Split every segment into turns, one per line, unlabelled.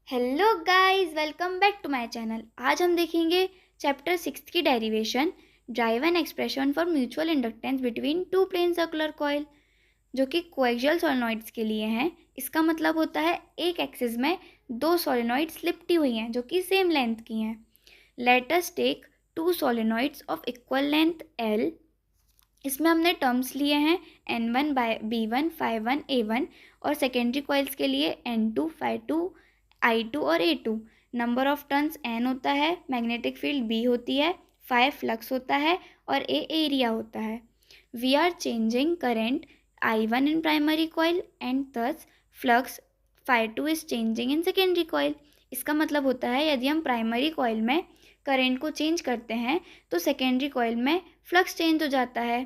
Hello guys, welcome back to my channel. आज हम देखेंगे चैप्टर 6 की derivation, derive an expression for mutual inductance between two plane circular coil, जो कि coaxial solenoids के लिए हैं। इसका मतलब होता है एक एक्सिस में दो सोलेनॉइड्स लिपटी हुई हैं जो कि सेम लेंथ की हैं। Let us take two solenoids of equal length L। इसमें हमने टर्म्स लिए हैं N1 बाय B1 Φ1 A1 और सेकेंडरी कॉइल्स के लिए N2 Φ2 I2 और A2। Number of turns N होता है, मैग्नेटिक फील्ड B होती है, Φ फ्लक्स होता है और A एरिया होता है। We are changing current I1 in primary coil and thus flux Φ2 is changing in secondary coil. इसका मतलब होता है यदि हम प्राइमरी कॉइल में करेंट को चेंज करते हैं तो सेकेंडरी कॉइल में फ्लक्स चेंज हो जाता है,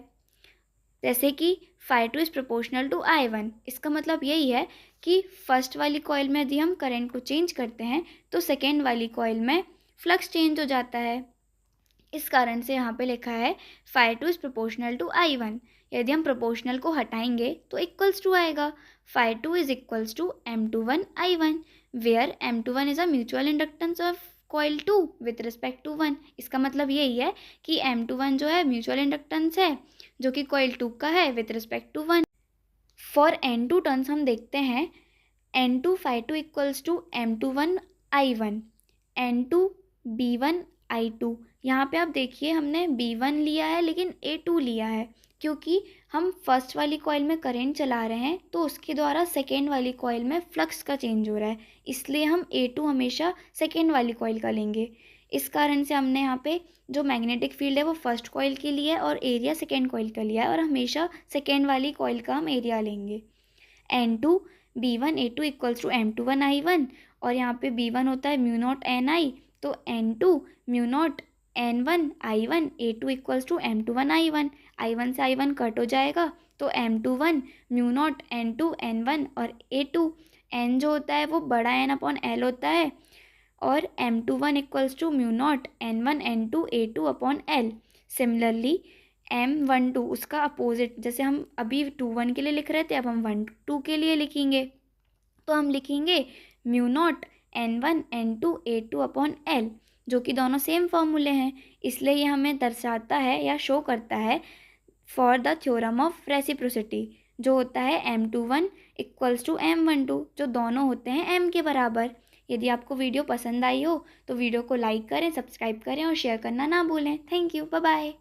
जैसे कि Φ2 इज़ प्रोपोर्शनल टू I1। इसका मतलब यही है कि फर्स्ट वाली कॉइल में यदि हम करंट को चेंज करते हैं तो सेकेंड वाली कॉइल में फ्लक्स चेंज हो जाता है। इस कारण से यहाँ पे लिखा है Φ2 इज़ प्रोपोर्शनल टू I1। यदि हम प्रोपोर्शनल को हटाएंगे तो इक्वल्स टू आएगा, Φ2 is equals to M21 I1, where M21 is a mutual inductance of coil 2 with respect to 1। इसका मतलब यही है कि M21 जो है म्यूचुअल इंडक्टेंस है जो कि कॉइल 2 का है with respect to 1। For N2 turns हम देखते हैं N2 Φ2 equals to M21 I1, N2 B1 I2। यहाँ पे आप देखिए हमने B1 लिया है लेकिन A2 लिया है क्योंकि हम फर्स्ट वाली कॉइल में करंट चला रहे हैं तो उसके द्वारा सेकेंड वाली कॉइल में फ्लक्स का चेंज हो रहा है, इसलिए हम A2 हमेशा सेकेंड वाली कॉइल का लेंगे। इस कारण से हमने यहाँ पे जो मैग्नेटिक फील्ड है वो फर्स्ट कॉइल के लिए है और एरिया सेकेंड कॉइल का लिया है और हमेशा सेकेंड वाली कॉइल का हम एरिया लेंगे। N2 B1 A2 equals to M21 I1 और यहाँ पे B1 होता है म्यू नॉट NI, तो N2 mu not N1 I1 A2 equals to M21 I1। I1 से I1 कट हो जाएगा तो M21 mu naught N2 N1 और A2। N जो होता है वो बड़ा N अपॉन L होता है और M21 equals to mu not N1 N2 A2 upon L। Similarly M12 उसका अपोजिट, जैसे हम अभी 2 1 के लिए लिख रहे थे अब हम 1 2 के लिए लिखेंगे, तो हम लिखेंगे mu not N1 N2 A2 upon L, जो कि दोनों सेम फॉर्मूले हैं। इसलिए ये हमें दर्शाता है या शो करता है for the theorem of reciprocity, जो होता है M21 इक्वल्स टू M12, जो दोनों होते हैं M के बराबर। यदि आपको वीडियो पसंद आई हो तो वीडियो को लाइक करें, सब्सक्राइब करें और शेयर करना ना भूलें। Thank you, bye bye.